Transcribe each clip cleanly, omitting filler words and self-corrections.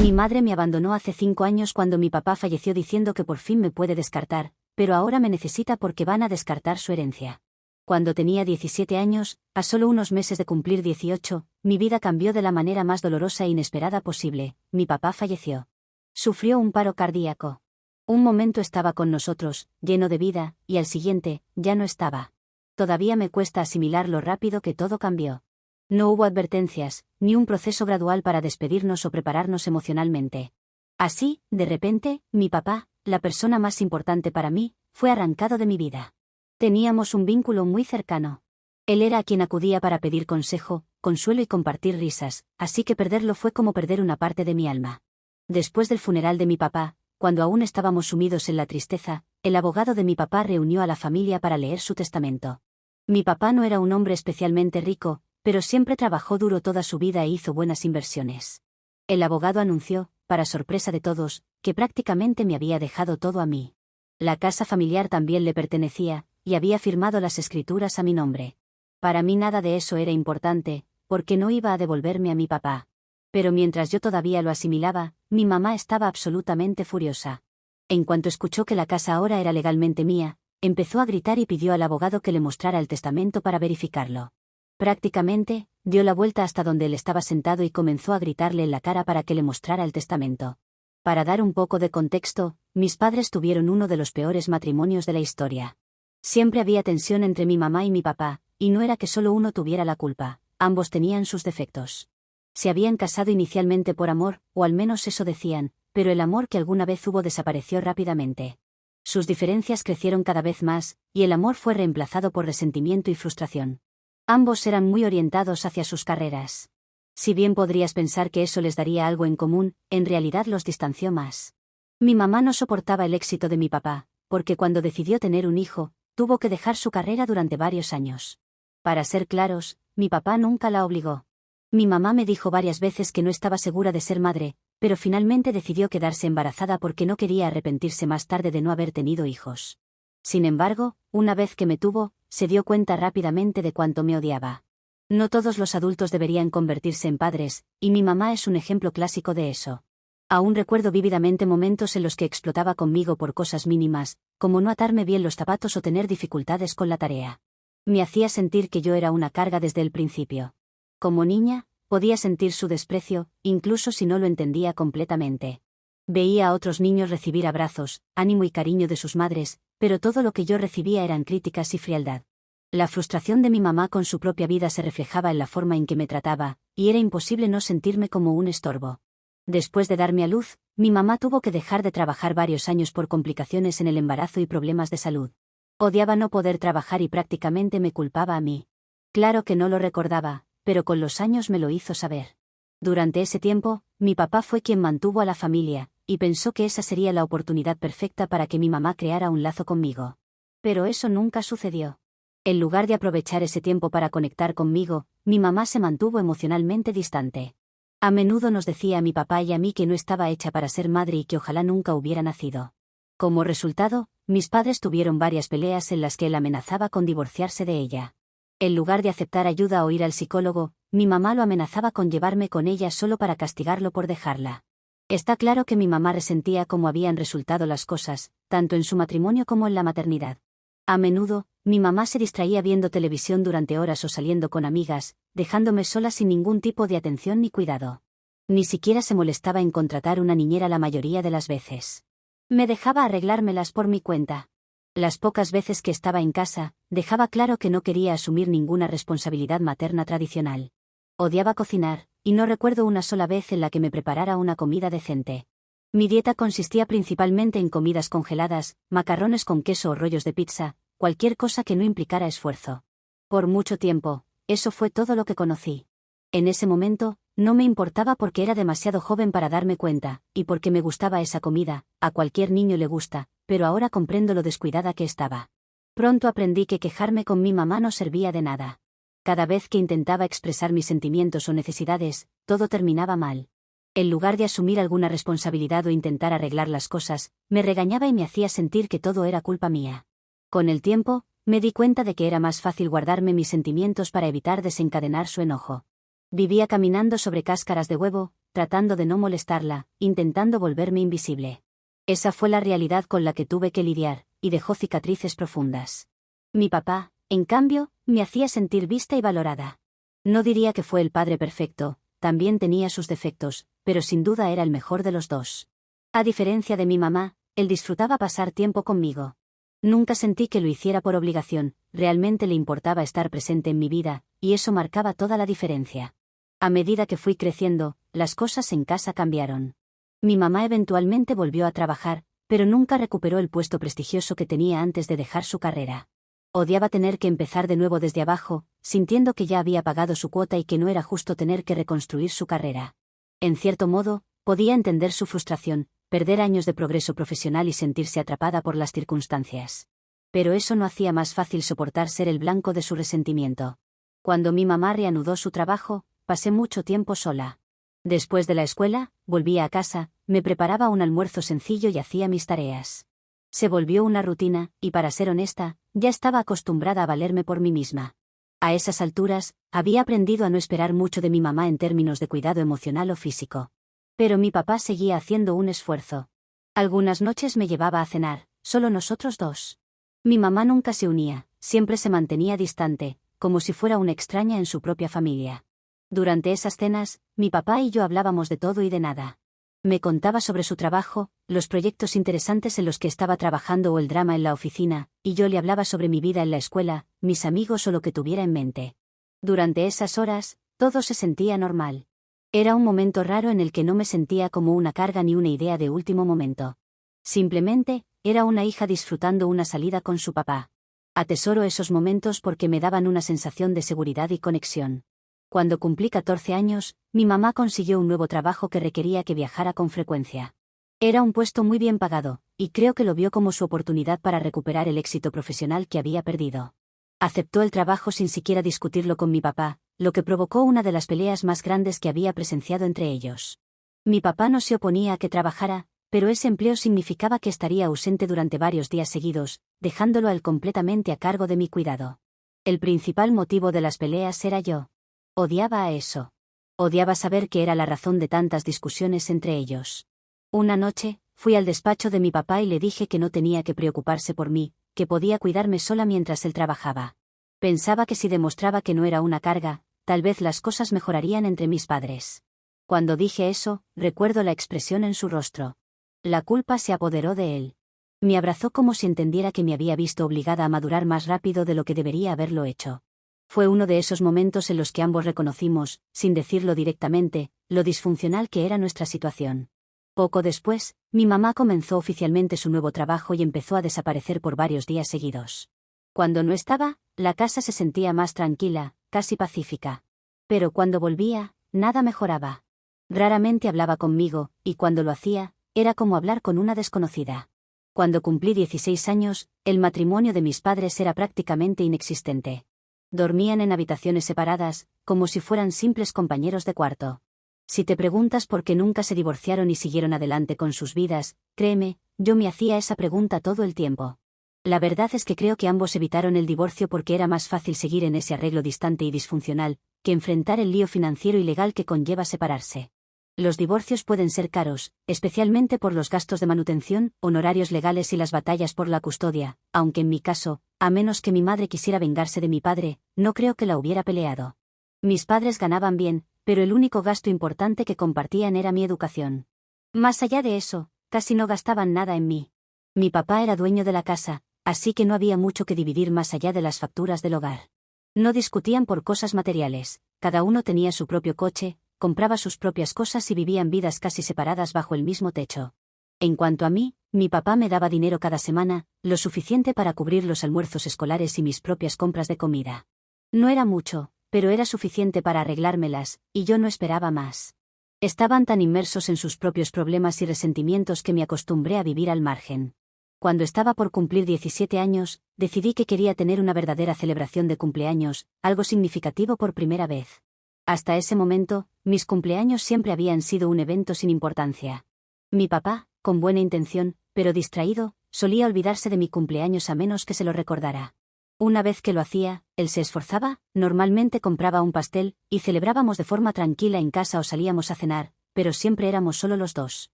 Mi madre me abandonó hace 5 años cuando mi papá falleció diciendo que por fin me puede descartar, pero ahora me necesita porque van a descartar su herencia. Cuando tenía 17 años, a solo unos meses de cumplir 18, mi vida cambió de la manera más dolorosa e inesperada posible. Mi papá falleció. Sufrió un paro cardíaco. Un momento estaba con nosotros, lleno de vida, y al siguiente, ya no estaba. Todavía me cuesta asimilar lo rápido que todo cambió. No hubo advertencias, ni un proceso gradual para despedirnos o prepararnos emocionalmente. Así, de repente, mi papá, la persona más importante para mí, fue arrancado de mi vida. Teníamos un vínculo muy cercano. Él era a quien acudía para pedir consejo, consuelo y compartir risas, así que perderlo fue como perder una parte de mi alma. Después del funeral de mi papá, cuando aún estábamos sumidos en la tristeza, el abogado de mi papá reunió a la familia para leer su testamento. Mi papá no era un hombre especialmente rico, pero siempre trabajó duro toda su vida e hizo buenas inversiones. El abogado anunció, para sorpresa de todos, que prácticamente me había dejado todo a mí. La casa familiar también le pertenecía, y había firmado las escrituras a mi nombre. Para mí nada de eso era importante, porque no iba a devolverme a mi papá. Pero mientras yo todavía lo asimilaba, mi mamá estaba absolutamente furiosa. En cuanto escuchó que la casa ahora era legalmente mía, empezó a gritar y pidió al abogado que le mostrara el testamento para verificarlo. Prácticamente, dio la vuelta hasta donde él estaba sentado y comenzó a gritarle en la cara para que le mostrara el testamento. Para dar un poco de contexto, mis padres tuvieron uno de los peores matrimonios de la historia. Siempre había tensión entre mi mamá y mi papá, y no era que solo uno tuviera la culpa, ambos tenían sus defectos. Se habían casado inicialmente por amor, o al menos eso decían, pero el amor que alguna vez hubo desapareció rápidamente. Sus diferencias crecieron cada vez más, y el amor fue reemplazado por resentimiento y frustración. Ambos eran muy orientados hacia sus carreras. Si bien podrías pensar que eso les daría algo en común, en realidad los distanció más. Mi mamá no soportaba el éxito de mi papá, porque cuando decidió tener un hijo, tuvo que dejar su carrera durante varios años. Para ser claros, mi papá nunca la obligó. Mi mamá me dijo varias veces que no estaba segura de ser madre, pero finalmente decidió quedarse embarazada porque no quería arrepentirse más tarde de no haber tenido hijos. Sin embargo, una vez que me tuvo, se dio cuenta rápidamente de cuánto me odiaba. No todos los adultos deberían convertirse en padres, y mi mamá es un ejemplo clásico de eso. Aún recuerdo vívidamente momentos en los que explotaba conmigo por cosas mínimas, como no atarme bien los zapatos o tener dificultades con la tarea. Me hacía sentir que yo era una carga desde el principio. Como niña, podía sentir su desprecio, incluso si no lo entendía completamente. Veía a otros niños recibir abrazos, ánimo y cariño de sus madres, pero todo lo que yo recibía eran críticas y frialdad. La frustración de mi mamá con su propia vida se reflejaba en la forma en que me trataba, y era imposible no sentirme como un estorbo. Después de darme a luz, mi mamá tuvo que dejar de trabajar varios años por complicaciones en el embarazo y problemas de salud. Odiaba no poder trabajar y prácticamente me culpaba a mí. Claro que no lo recordaba, pero con los años me lo hizo saber. Durante ese tiempo, mi papá fue quien mantuvo a la familia, y pensó que esa sería la oportunidad perfecta para que mi mamá creara un lazo conmigo. Pero eso nunca sucedió. En lugar de aprovechar ese tiempo para conectar conmigo, mi mamá se mantuvo emocionalmente distante. A menudo nos decía a mi papá y a mí que no estaba hecha para ser madre y que ojalá nunca hubiera nacido. Como resultado, mis padres tuvieron varias peleas en las que él amenazaba con divorciarse de ella. En lugar de aceptar ayuda o ir al psicólogo, mi mamá lo amenazaba con llevarme con ella solo para castigarlo por dejarla. Está claro que mi mamá resentía cómo habían resultado las cosas, tanto en su matrimonio como en la maternidad. A menudo, mi mamá se distraía viendo televisión durante horas o saliendo con amigas, dejándome sola sin ningún tipo de atención ni cuidado. Ni siquiera se molestaba en contratar una niñera la mayoría de las veces. Me dejaba arreglármelas por mi cuenta. Las pocas veces que estaba en casa, dejaba claro que no quería asumir ninguna responsabilidad materna tradicional. Odiaba cocinar, y no recuerdo una sola vez en la que me preparara una comida decente. Mi dieta consistía principalmente en comidas congeladas, macarrones con queso o rollos de pizza, cualquier cosa que no implicara esfuerzo. Por mucho tiempo, eso fue todo lo que conocí. En ese momento, no me importaba porque era demasiado joven para darme cuenta, y porque me gustaba esa comida, a cualquier niño le gusta, pero ahora comprendo lo descuidada que estaba. Pronto aprendí que quejarme con mi mamá no servía de nada. Cada vez que intentaba expresar mis sentimientos o necesidades, todo terminaba mal. En lugar de asumir alguna responsabilidad o intentar arreglar las cosas, me regañaba y me hacía sentir que todo era culpa mía. Con el tiempo, me di cuenta de que era más fácil guardarme mis sentimientos para evitar desencadenar su enojo. Vivía caminando sobre cáscaras de huevo, tratando de no molestarla, intentando volverme invisible. Esa fue la realidad con la que tuve que lidiar, y dejó cicatrices profundas. Mi papá, en cambio, me hacía sentir vista y valorada. No diría que fue el padre perfecto, también tenía sus defectos, pero sin duda era el mejor de los dos. A diferencia de mi mamá, él disfrutaba pasar tiempo conmigo. Nunca sentí que lo hiciera por obligación, realmente le importaba estar presente en mi vida, y eso marcaba toda la diferencia. A medida que fui creciendo, las cosas en casa cambiaron. Mi mamá eventualmente volvió a trabajar, pero nunca recuperó el puesto prestigioso que tenía antes de dejar su carrera. Odiaba tener que empezar de nuevo desde abajo, sintiendo que ya había pagado su cuota y que no era justo tener que reconstruir su carrera. En cierto modo, podía entender su frustración, perder años de progreso profesional y sentirse atrapada por las circunstancias. Pero eso no hacía más fácil soportar ser el blanco de su resentimiento. Cuando mi mamá reanudó su trabajo, pasé mucho tiempo sola. Después de la escuela, volvía a casa, me preparaba un almuerzo sencillo y hacía mis tareas. Se volvió una rutina, y para ser honesta, ya estaba acostumbrada a valerme por mí misma. A esas alturas, había aprendido a no esperar mucho de mi mamá en términos de cuidado emocional o físico. Pero mi papá seguía haciendo un esfuerzo. Algunas noches me llevaba a cenar, solo nosotros dos. Mi mamá nunca se unía, siempre se mantenía distante, como si fuera una extraña en su propia familia. Durante esas cenas, mi papá y yo hablábamos de todo y de nada. Me contaba sobre su trabajo, los proyectos interesantes en los que estaba trabajando o el drama en la oficina, y yo le hablaba sobre mi vida en la escuela, mis amigos o lo que tuviera en mente. Durante esas horas, todo se sentía normal. Era un momento raro en el que no me sentía como una carga ni una idea de último momento. Simplemente, era una hija disfrutando una salida con su papá. Atesoro esos momentos porque me daban una sensación de seguridad y conexión. Cuando cumplí 14 años, mi mamá consiguió un nuevo trabajo que requería que viajara con frecuencia. Era un puesto muy bien pagado, y creo que lo vio como su oportunidad para recuperar el éxito profesional que había perdido. Aceptó el trabajo sin siquiera discutirlo con mi papá, lo que provocó una de las peleas más grandes que había presenciado entre ellos. Mi papá no se oponía a que trabajara, pero ese empleo significaba que estaría ausente durante varios días seguidos, dejándolo a él completamente a cargo de mi cuidado. El principal motivo de las peleas era yo. Odiaba a eso. Odiaba saber que era la razón de tantas discusiones entre ellos. Una noche, fui al despacho de mi papá y le dije que no tenía que preocuparse por mí, que podía cuidarme sola mientras él trabajaba. Pensaba que si demostraba que no era una carga, tal vez las cosas mejorarían entre mis padres. Cuando dije eso, recuerdo la expresión en su rostro. La culpa se apoderó de él. Me abrazó como si entendiera que me había visto obligada a madurar más rápido de lo que debería haberlo hecho. Fue uno de esos momentos en los que ambos reconocimos, sin decirlo directamente, lo disfuncional que era nuestra situación. Poco después, mi mamá comenzó oficialmente su nuevo trabajo y empezó a desaparecer por varios días seguidos. Cuando no estaba, la casa se sentía más tranquila, casi pacífica. Pero cuando volvía, nada mejoraba. Raramente hablaba conmigo, y cuando lo hacía, era como hablar con una desconocida. Cuando cumplí 16 años, el matrimonio de mis padres era prácticamente inexistente. Dormían en habitaciones separadas, como si fueran simples compañeros de cuarto. Si te preguntas por qué nunca se divorciaron y siguieron adelante con sus vidas, créeme, yo me hacía esa pregunta todo el tiempo. La verdad es que creo que ambos evitaron el divorcio porque era más fácil seguir en ese arreglo distante y disfuncional, que enfrentar el lío financiero y legal que conlleva separarse. Los divorcios pueden ser caros, especialmente por los gastos de manutención, honorarios legales y las batallas por la custodia, aunque en mi caso, a menos que mi madre quisiera vengarse de mi padre, no creo que la hubiera peleado. Mis padres ganaban bien, pero el único gasto importante que compartían era mi educación. Más allá de eso, casi no gastaban nada en mí. Mi papá era dueño de la casa, así que no había mucho que dividir más allá de las facturas del hogar. No discutían por cosas materiales, cada uno tenía su propio coche, compraba sus propias cosas y vivían vidas casi separadas bajo el mismo techo. En cuanto a mí, mi papá me daba dinero cada semana, lo suficiente para cubrir los almuerzos escolares y mis propias compras de comida. No era mucho, pero era suficiente para arreglármelas, y yo no esperaba más. Estaban tan inmersos en sus propios problemas y resentimientos que me acostumbré a vivir al margen. Cuando estaba por cumplir 17 años, decidí que quería tener una verdadera celebración de cumpleaños, algo significativo por primera vez. Hasta ese momento, mis cumpleaños siempre habían sido un evento sin importancia. Mi papá, con buena intención, pero distraído, solía olvidarse de mi cumpleaños a menos que se lo recordara. Una vez que lo hacía, él se esforzaba, normalmente compraba un pastel, y celebrábamos de forma tranquila en casa o salíamos a cenar, pero siempre éramos solo los dos.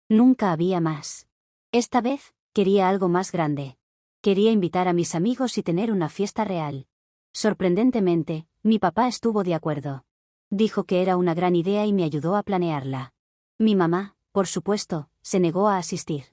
Nunca había más. Esta vez, quería algo más grande. Quería invitar a mis amigos y tener una fiesta real. Sorprendentemente, mi papá estuvo de acuerdo. Dijo que era una gran idea y me ayudó a planearla. Mi mamá, por supuesto, se negó a asistir.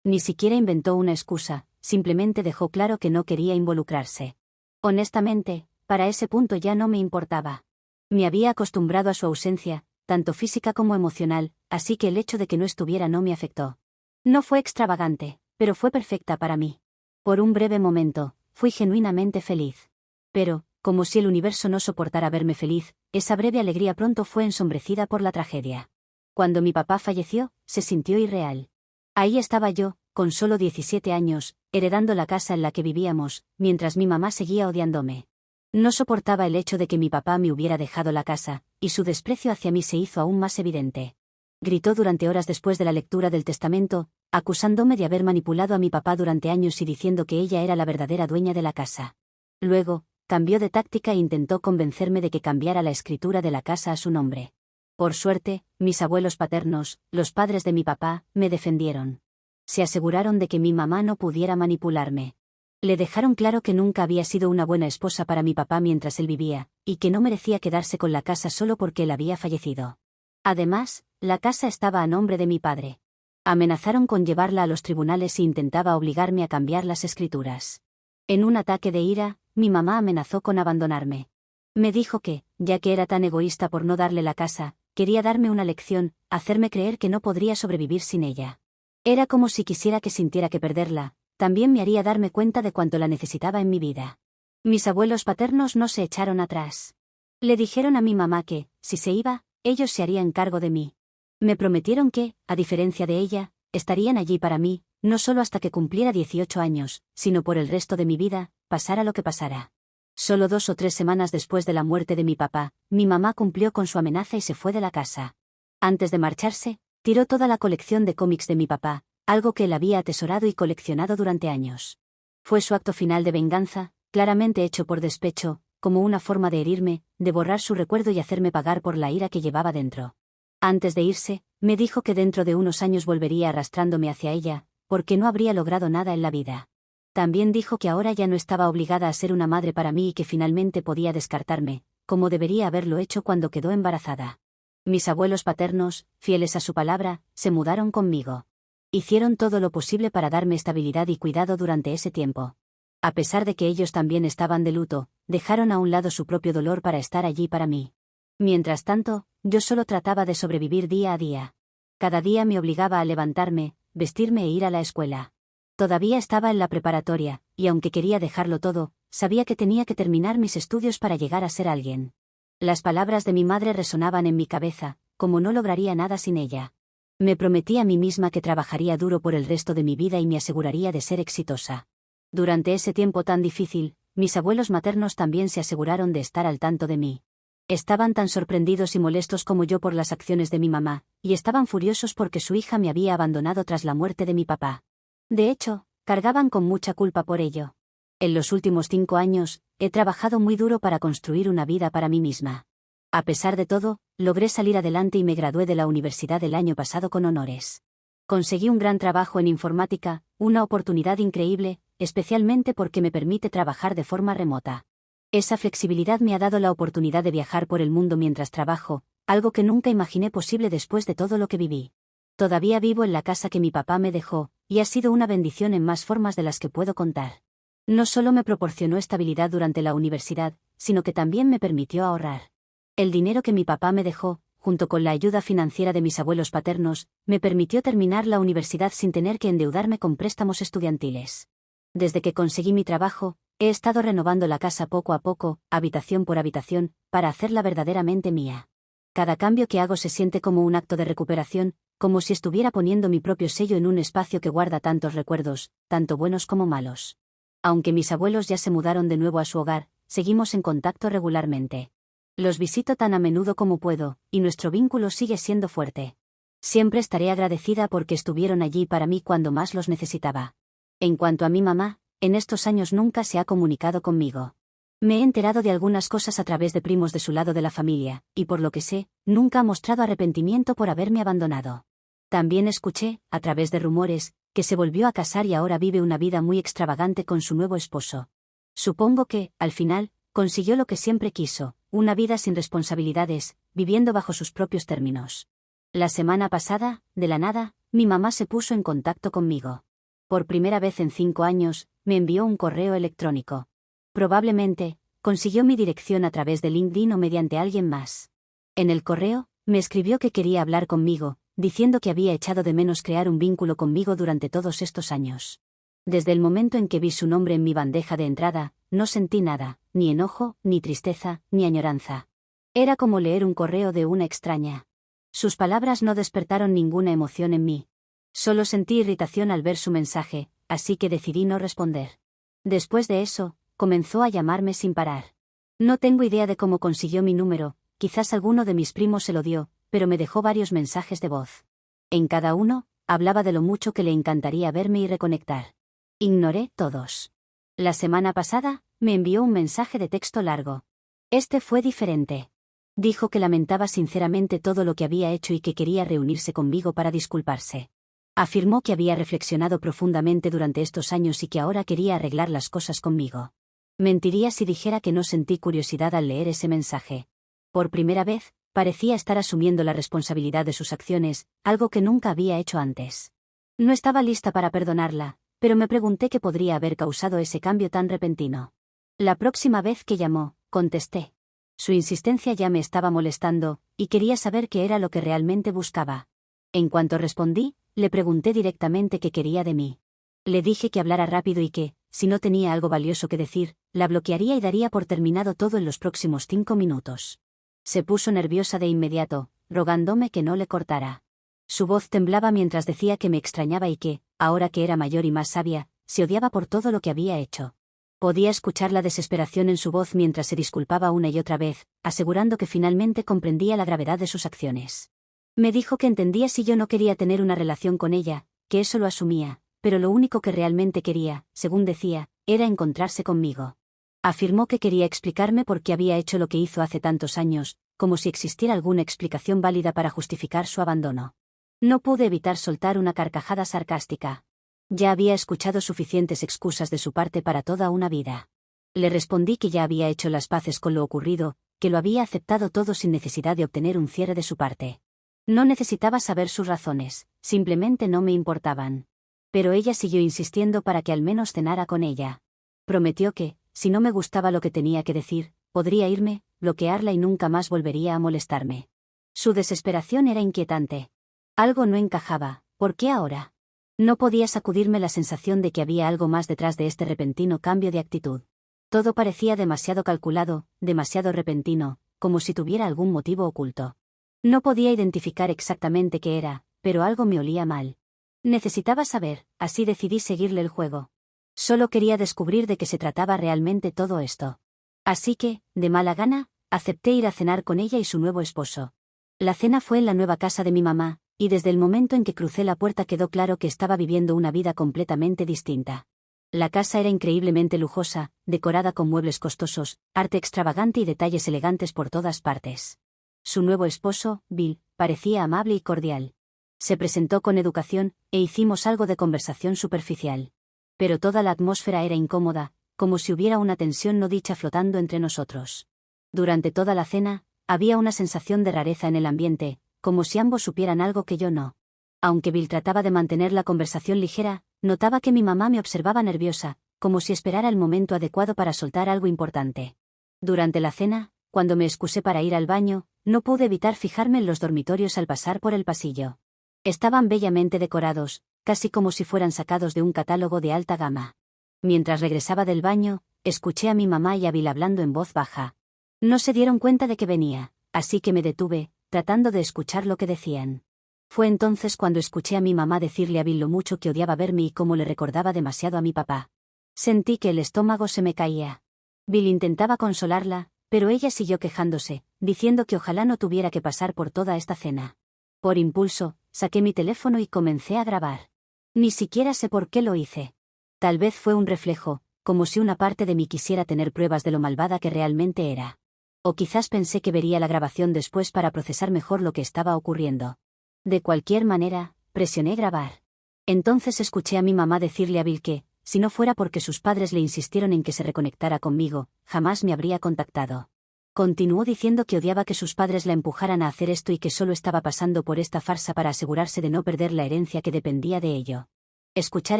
Ni siquiera inventó una excusa, simplemente dejó claro que no quería involucrarse. Honestamente, para ese punto ya no me importaba. Me había acostumbrado a su ausencia, tanto física como emocional, así que el hecho de que no estuviera no me afectó. No fue extravagante, pero fue perfecta para mí. Por un breve momento, fui genuinamente feliz. Pero, como si el universo no soportara verme feliz, esa breve alegría pronto fue ensombrecida por la tragedia. Cuando mi papá falleció, se sintió irreal. Ahí estaba yo, con solo 17 años, heredando la casa en la que vivíamos, mientras mi mamá seguía odiándome. No soportaba el hecho de que mi papá me hubiera dejado la casa, y su desprecio hacia mí se hizo aún más evidente. Gritó durante horas después de la lectura del testamento, acusándome de haber manipulado a mi papá durante años y diciendo que ella era la verdadera dueña de la casa. Luego, cambió de táctica e intentó convencerme de que cambiara la escritura de la casa a su nombre. Por suerte, mis abuelos paternos, los padres de mi papá, me defendieron. Se aseguraron de que mi mamá no pudiera manipularme. Le dejaron claro que nunca había sido una buena esposa para mi papá mientras él vivía, y que no merecía quedarse con la casa solo porque él había fallecido. Además, la casa estaba a nombre de mi padre. Amenazaron con llevarla a los tribunales e intentaba obligarme a cambiar las escrituras. En un ataque de ira, mi mamá amenazó con abandonarme. Me dijo que, ya que era tan egoísta por no darle la casa, quería darme una lección, hacerme creer que no podría sobrevivir sin ella. Era como si quisiera que sintiera que perderla, también me haría darme cuenta de cuánto la necesitaba en mi vida. Mis abuelos paternos no se echaron atrás. Le dijeron a mi mamá que, si se iba, ellos se harían cargo de mí. Me prometieron que, a diferencia de ella, estarían allí para mí, no solo hasta que cumpliera 18 años, sino por el resto de mi vida, pasara lo que pasara. Solo 2 o 3 semanas después de la muerte de mi papá, mi mamá cumplió con su amenaza y se fue de la casa. Antes de marcharse, tiró toda la colección de cómics de mi papá, algo que él había atesorado y coleccionado durante años. Fue su acto final de venganza, claramente hecho por despecho, como una forma de herirme, de borrar su recuerdo y hacerme pagar por la ira que llevaba dentro. Antes de irse, me dijo que dentro de unos años volvería arrastrándome hacia ella, porque no habría logrado nada en la vida. También dijo que ahora ya no estaba obligada a ser una madre para mí y que finalmente podía descartarme, como debería haberlo hecho cuando quedó embarazada. Mis abuelos paternos, fieles a su palabra, se mudaron conmigo. Hicieron todo lo posible para darme estabilidad y cuidado durante ese tiempo. A pesar de que ellos también estaban de luto, dejaron a un lado su propio dolor para estar allí para mí. Mientras tanto, yo solo trataba de sobrevivir día a día. Cada día me obligaba a levantarme, vestirme e ir a la escuela. Todavía estaba en la preparatoria, y aunque quería dejarlo todo, sabía que tenía que terminar mis estudios para llegar a ser alguien. Las palabras de mi madre resonaban en mi cabeza, como no lograría nada sin ella. Me prometí a mí misma que trabajaría duro por el resto de mi vida y me aseguraría de ser exitosa. Durante ese tiempo tan difícil, mis abuelos maternos también se aseguraron de estar al tanto de mí. Estaban tan sorprendidos y molestos como yo por las acciones de mi mamá, y estaban furiosos porque su hija me había abandonado tras la muerte de mi papá. De hecho, cargaban con mucha culpa por ello. En los últimos 5 años, he trabajado muy duro para construir una vida para mí misma. A pesar de todo, logré salir adelante y me gradué de la universidad el año pasado con honores. Conseguí un gran trabajo en informática, una oportunidad increíble, especialmente porque me permite trabajar de forma remota. Esa flexibilidad me ha dado la oportunidad de viajar por el mundo mientras trabajo, algo que nunca imaginé posible después de todo lo que viví. Todavía vivo en la casa que mi papá me dejó, y ha sido una bendición en más formas de las que puedo contar. No solo me proporcionó estabilidad durante la universidad, sino que también me permitió ahorrar. El dinero que mi papá me dejó, junto con la ayuda financiera de mis abuelos paternos, me permitió terminar la universidad sin tener que endeudarme con préstamos estudiantiles. Desde que conseguí mi trabajo, he estado renovando la casa poco a poco, habitación por habitación, para hacerla verdaderamente mía. Cada cambio que hago se siente como un acto de recuperación, como si estuviera poniendo mi propio sello en un espacio que guarda tantos recuerdos, tanto buenos como malos. Aunque mis abuelos ya se mudaron de nuevo a su hogar, seguimos en contacto regularmente. Los visito tan a menudo como puedo, y nuestro vínculo sigue siendo fuerte. Siempre estaré agradecida porque estuvieron allí para mí cuando más los necesitaba. En cuanto a mi mamá, en estos años nunca se ha comunicado conmigo. Me he enterado de algunas cosas a través de primos de su lado de la familia, y por lo que sé, nunca ha mostrado arrepentimiento por haberme abandonado. También escuché, a través de rumores, que se volvió a casar y ahora vive una vida muy extravagante con su nuevo esposo. Supongo que, al final, consiguió lo que siempre quiso, una vida sin responsabilidades, viviendo bajo sus propios términos. La semana pasada, de la nada, mi mamá se puso en contacto conmigo. Por primera vez en 5 años, me envió un correo electrónico. Probablemente, consiguió mi dirección a través de LinkedIn o mediante alguien más. En el correo, me escribió que quería hablar conmigo, diciendo que había echado de menos crear un vínculo conmigo durante todos estos años. Desde el momento en que vi su nombre en mi bandeja de entrada, no sentí nada, ni enojo, ni tristeza, ni añoranza. Era como leer un correo de una extraña. Sus palabras no despertaron ninguna emoción en mí. Solo sentí irritación al ver su mensaje, así que decidí no responder. Después de eso, comenzó a llamarme sin parar. No tengo idea de cómo consiguió mi número, quizás alguno de mis primos se lo dio, pero me dejó varios mensajes de voz. En cada uno, hablaba de lo mucho que le encantaría verme y reconectar. Ignoré todos. La semana pasada, me envió un mensaje de texto largo. Este fue diferente. Dijo que lamentaba sinceramente todo lo que había hecho y que quería reunirse conmigo para disculparse. Afirmó que había reflexionado profundamente durante estos años y que ahora quería arreglar las cosas conmigo. Mentiría si dijera que no sentí curiosidad al leer ese mensaje. Por primera vez, parecía estar asumiendo la responsabilidad de sus acciones, algo que nunca había hecho antes. No estaba lista para perdonarla, pero me pregunté qué podría haber causado ese cambio tan repentino. La próxima vez que llamó, contesté. Su insistencia ya me estaba molestando, y quería saber qué era lo que realmente buscaba. En cuanto respondí, le pregunté directamente qué quería de mí. Le dije que hablara rápido y que, si no tenía algo valioso que decir, la bloquearía y daría por terminado todo en los próximos 5 minutos. Se puso nerviosa de inmediato, rogándome que no le cortara. Su voz temblaba mientras decía que me extrañaba y que, ahora que era mayor y más sabia, se odiaba por todo lo que había hecho. Podía escuchar la desesperación en su voz mientras se disculpaba una y otra vez, asegurando que finalmente comprendía la gravedad de sus acciones. Me dijo que entendía si yo no quería tener una relación con ella, que eso lo asumía, pero lo único que realmente quería, según decía, era encontrarse conmigo. Afirmó que quería explicarme por qué había hecho lo que hizo hace tantos años, como si existiera alguna explicación válida para justificar su abandono. No pude evitar soltar una carcajada sarcástica. Ya había escuchado suficientes excusas de su parte para toda una vida. Le respondí que ya había hecho las paces con lo ocurrido, que lo había aceptado todo sin necesidad de obtener un cierre de su parte. No necesitaba saber sus razones, simplemente no me importaban. Pero ella siguió insistiendo para que al menos cenara con ella. Prometió que, si no me gustaba lo que tenía que decir, podría irme, bloquearla y nunca más volvería a molestarme. Su desesperación era inquietante. Algo no encajaba, ¿por qué ahora? No podía sacudirme la sensación de que había algo más detrás de este repentino cambio de actitud. Todo parecía demasiado calculado, demasiado repentino, como si tuviera algún motivo oculto. No podía identificar exactamente qué era, pero algo me olía mal. Necesitaba saber, así decidí seguirle el juego. Solo quería descubrir de qué se trataba realmente todo esto. Así que, de mala gana, acepté ir a cenar con ella y su nuevo esposo. La cena fue en la nueva casa de mi mamá, y desde el momento en que crucé la puerta quedó claro que estaba viviendo una vida completamente distinta. La casa era increíblemente lujosa, decorada con muebles costosos, arte extravagante y detalles elegantes por todas partes. Su nuevo esposo, Bill, parecía amable y cordial. Se presentó con educación, e hicimos algo de conversación superficial. Pero toda la atmósfera era incómoda, como si hubiera una tensión no dicha flotando entre nosotros. Durante toda la cena, había una sensación de rareza en el ambiente, como si ambos supieran algo que yo no. Aunque Bill trataba de mantener la conversación ligera, notaba que mi mamá me observaba nerviosa, como si esperara el momento adecuado para soltar algo importante. Durante la cena, cuando me excusé para ir al baño, no pude evitar fijarme en los dormitorios al pasar por el pasillo. Estaban bellamente decorados, casi como si fueran sacados de un catálogo de alta gama. Mientras regresaba del baño, escuché a mi mamá y a Bill hablando en voz baja. No se dieron cuenta de que venía, así que me detuve, tratando de escuchar lo que decían. Fue entonces cuando escuché a mi mamá decirle a Bill lo mucho que odiaba verme y cómo le recordaba demasiado a mi papá. Sentí que el estómago se me caía. Bill intentaba consolarla, pero ella siguió quejándose, diciendo que ojalá no tuviera que pasar por toda esta cena. Por impulso, saqué mi teléfono y comencé a grabar. Ni siquiera sé por qué lo hice. Tal vez fue un reflejo, como si una parte de mí quisiera tener pruebas de lo malvada que realmente era. O quizás pensé que vería la grabación después para procesar mejor lo que estaba ocurriendo. De cualquier manera, presioné grabar. Entonces escuché a mi mamá decirle a Bill que, si no fuera porque sus padres le insistieron en que se reconectara conmigo, jamás me habría contactado. Continuó diciendo que odiaba que sus padres la empujaran a hacer esto y que solo estaba pasando por esta farsa para asegurarse de no perder la herencia que dependía de ello. Escuchar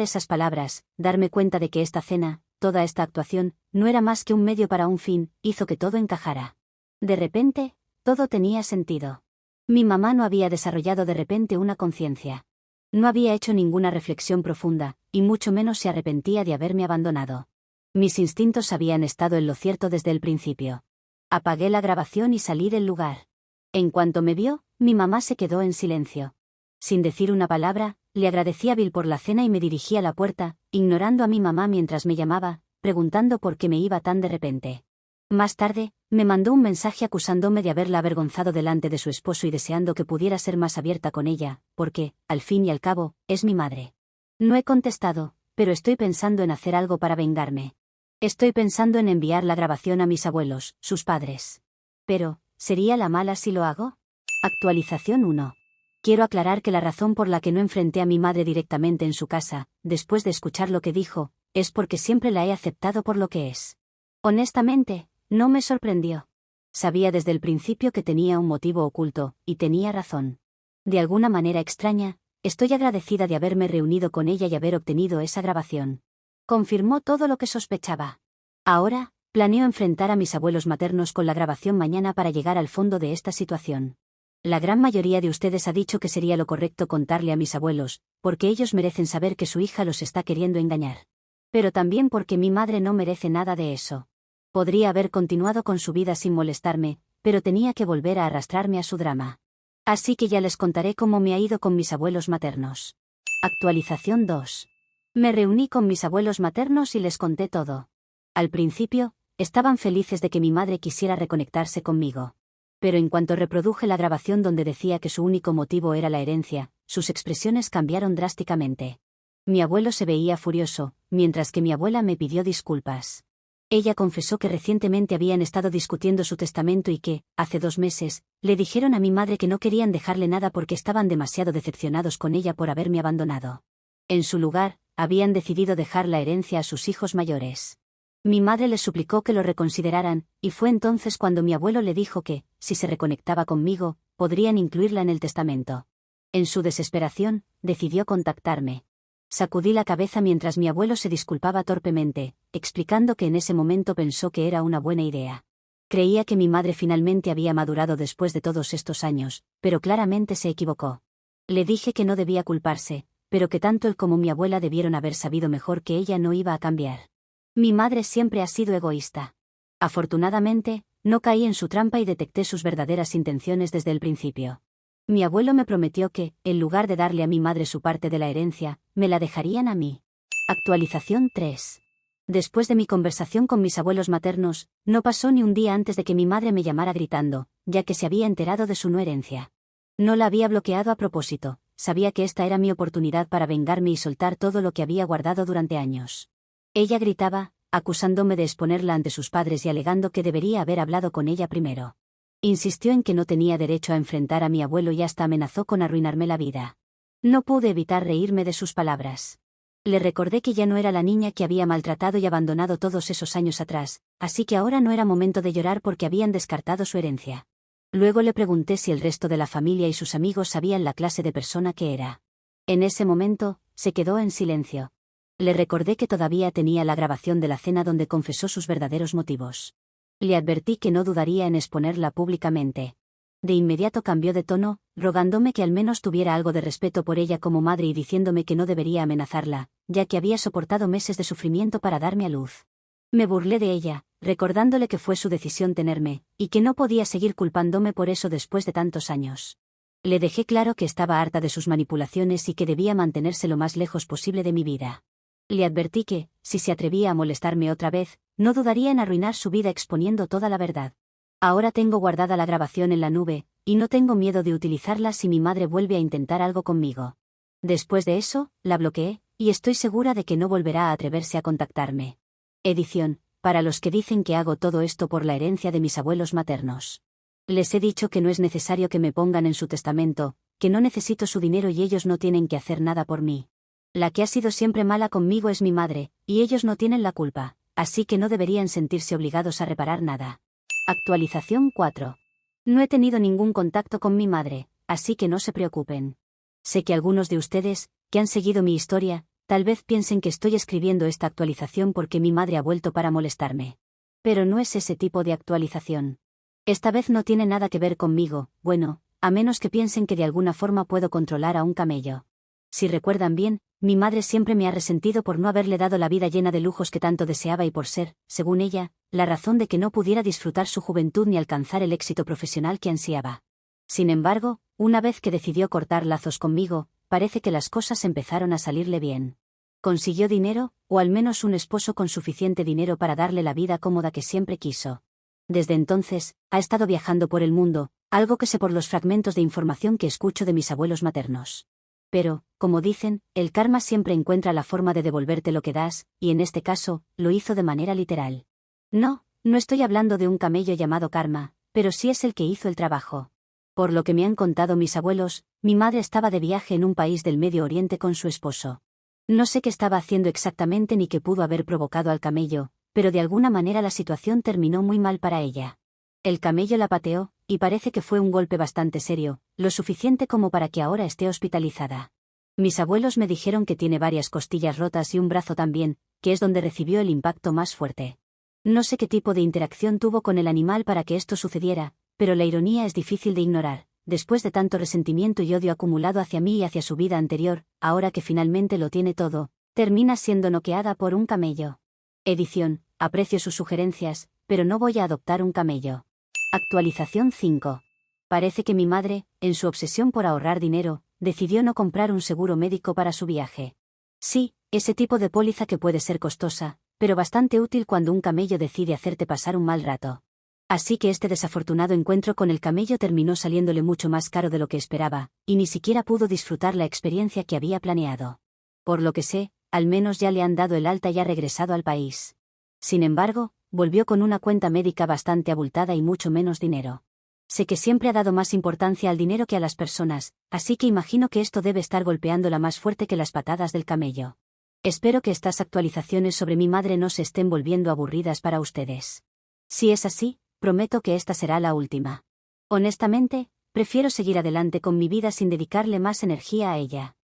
esas palabras, darme cuenta de que esta cena, toda esta actuación, no era más que un medio para un fin, hizo que todo encajara. De repente, todo tenía sentido. Mi mamá no había desarrollado de repente una conciencia. No había hecho ninguna reflexión profunda, y mucho menos se arrepentía de haberme abandonado. Mis instintos habían estado en lo cierto desde el principio. Apagué la grabación y salí del lugar. En cuanto me vio, mi mamá se quedó en silencio. Sin decir una palabra, le agradecí a Bill por la cena y me dirigí a la puerta, ignorando a mi mamá mientras me llamaba, preguntando por qué me iba tan de repente. Más tarde, me mandó un mensaje acusándome de haberla avergonzado delante de su esposo y deseando que pudiera ser más abierta con ella, porque, al fin y al cabo, es mi madre. No he contestado, pero estoy pensando en hacer algo para vengarme. Estoy pensando en enviar la grabación a mis abuelos, sus padres. Pero, ¿sería la mala si lo hago? Actualización 1. Quiero aclarar que la razón por la que no enfrenté a mi madre directamente en su casa, después de escuchar lo que dijo, es porque siempre la he aceptado por lo que es. Honestamente, no me sorprendió. Sabía desde el principio que tenía un motivo oculto, y tenía razón. De alguna manera extraña, estoy agradecida de haberme reunido con ella y haber obtenido esa grabación. Confirmó todo lo que sospechaba. Ahora, planeo enfrentar a mis abuelos maternos con la grabación mañana para llegar al fondo de esta situación. La gran mayoría de ustedes ha dicho que sería lo correcto contarle a mis abuelos, porque ellos merecen saber que su hija los está queriendo engañar. Pero también porque mi madre no merece nada de eso. Podría haber continuado con su vida sin molestarme, pero tenía que volver a arrastrarme a su drama. Así que ya les contaré cómo me ha ido con mis abuelos maternos. Actualización 2. Me reuní con mis abuelos maternos y les conté todo. Al principio, estaban felices de que mi madre quisiera reconectarse conmigo. Pero en cuanto reproduje la grabación donde decía que su único motivo era la herencia, sus expresiones cambiaron drásticamente. Mi abuelo se veía furioso, mientras que mi abuela me pidió disculpas. Ella confesó que recientemente habían estado discutiendo su testamento y que, hace 2 meses, le dijeron a mi madre que no querían dejarle nada porque estaban demasiado decepcionados con ella por haberme abandonado. En su lugar, habían decidido dejar la herencia a sus hijos mayores. Mi madre les suplicó que lo reconsideraran, y fue entonces cuando mi abuelo le dijo que, si se reconectaba conmigo, podrían incluirla en el testamento. En su desesperación, decidió contactarme. Sacudí la cabeza mientras mi abuelo se disculpaba torpemente, explicando que en ese momento pensó que era una buena idea. Creía que mi madre finalmente había madurado después de todos estos años, pero claramente se equivocó. Le dije que no debía culparse, pero que tanto él como mi abuela debieron haber sabido mejor que ella no iba a cambiar. Mi madre siempre ha sido egoísta. Afortunadamente, no caí en su trampa y detecté sus verdaderas intenciones desde el principio. Mi abuelo me prometió que, en lugar de darle a mi madre su parte de la herencia, me la dejarían a mí. Actualización 3. Después de mi conversación con mis abuelos maternos, no pasó ni un día antes de que mi madre me llamara gritando, ya que se había enterado de su no herencia. No la había bloqueado a propósito, sabía que esta era mi oportunidad para vengarme y soltar todo lo que había guardado durante años. Ella gritaba, acusándome de exponerla ante sus padres y alegando que debería haber hablado con ella primero. Insistió en que no tenía derecho a enfrentar a mi abuelo y hasta amenazó con arruinarme la vida. No pude evitar reírme de sus palabras. Le recordé que ya no era la niña que había maltratado y abandonado todos esos años atrás, así que ahora no era momento de llorar porque habían descartado su herencia. Luego le pregunté si el resto de la familia y sus amigos sabían la clase de persona que era. En ese momento, se quedó en silencio. Le recordé que todavía tenía la grabación de la cena donde confesó sus verdaderos motivos. Le advertí que no dudaría en exponerla públicamente. De inmediato cambió de tono, rogándome que al menos tuviera algo de respeto por ella como madre y diciéndome que no debería amenazarla, ya que había soportado meses de sufrimiento para darme a luz. Me burlé de ella, recordándole que fue su decisión tenerme, y que no podía seguir culpándome por eso después de tantos años. Le dejé claro que estaba harta de sus manipulaciones y que debía mantenerse lo más lejos posible de mi vida. Le advertí que, si se atrevía a molestarme otra vez, no dudaría en arruinar su vida exponiendo toda la verdad. Ahora tengo guardada la grabación en la nube, y no tengo miedo de utilizarla si mi madre vuelve a intentar algo conmigo. Después de eso, la bloqueé, y estoy segura de que no volverá a atreverse a contactarme. Edición, para los que dicen que hago todo esto por la herencia de mis abuelos maternos. Les he dicho que no es necesario que me pongan en su testamento, que no necesito su dinero y ellos no tienen que hacer nada por mí. La que ha sido siempre mala conmigo es mi madre, y ellos no tienen la culpa, así que no deberían sentirse obligados a reparar nada. Actualización 4. No he tenido ningún contacto con mi madre, así que no se preocupen. Sé que algunos de ustedes, que han seguido mi historia, tal vez piensen que estoy escribiendo esta actualización porque mi madre ha vuelto para molestarme. Pero no es ese tipo de actualización. Esta vez no tiene nada que ver conmigo, bueno, a menos que piensen que de alguna forma puedo controlar a un camello. Si recuerdan bien, mi madre siempre me ha resentido por no haberle dado la vida llena de lujos que tanto deseaba y por ser, según ella, la razón de que no pudiera disfrutar su juventud ni alcanzar el éxito profesional que ansiaba. Sin embargo, una vez que decidió cortar lazos conmigo, parece que las cosas empezaron a salirle bien. Consiguió dinero, o al menos un esposo con suficiente dinero para darle la vida cómoda que siempre quiso. Desde entonces, ha estado viajando por el mundo, algo que sé por los fragmentos de información que escucho de mis abuelos maternos. Pero, como dicen, el karma siempre encuentra la forma de devolverte lo que das, y en este caso, lo hizo de manera literal. No, no estoy hablando de un camello llamado karma, pero sí es el que hizo el trabajo. Por lo que me han contado mis abuelos, mi madre estaba de viaje en un país del Medio Oriente con su esposo. No sé qué estaba haciendo exactamente ni qué pudo haber provocado al camello, pero de alguna manera la situación terminó muy mal para ella. El camello la pateó, y parece que fue un golpe bastante serio, lo suficiente como para que ahora esté hospitalizada. Mis abuelos me dijeron que tiene varias costillas rotas y un brazo también, que es donde recibió el impacto más fuerte. No sé qué tipo de interacción tuvo con el animal para que esto sucediera, pero la ironía es difícil de ignorar. Después de tanto resentimiento y odio acumulado hacia mí y hacia su vida anterior, ahora que finalmente lo tiene todo, termina siendo noqueada por un camello. Edición, aprecio sus sugerencias, pero no voy a adoptar un camello. Actualización 5. Parece que mi madre, en su obsesión por ahorrar dinero, decidió no comprar un seguro médico para su viaje. Sí, ese tipo de póliza que puede ser costosa, pero bastante útil cuando un camello decide hacerte pasar un mal rato. Así que este desafortunado encuentro con el camello terminó saliéndole mucho más caro de lo que esperaba, y ni siquiera pudo disfrutar la experiencia que había planeado. Por lo que sé, al menos ya le han dado el alta y ha regresado al país. Sin embargo, volvió con una cuenta médica bastante abultada y mucho menos dinero. Sé que siempre ha dado más importancia al dinero que a las personas, así que imagino que esto debe estar golpeándola más fuerte que las patadas del camello. Espero que estas actualizaciones sobre mi madre no se estén volviendo aburridas para ustedes. Si es así, prometo que esta será la última. Honestamente, prefiero seguir adelante con mi vida sin dedicarle más energía a ella.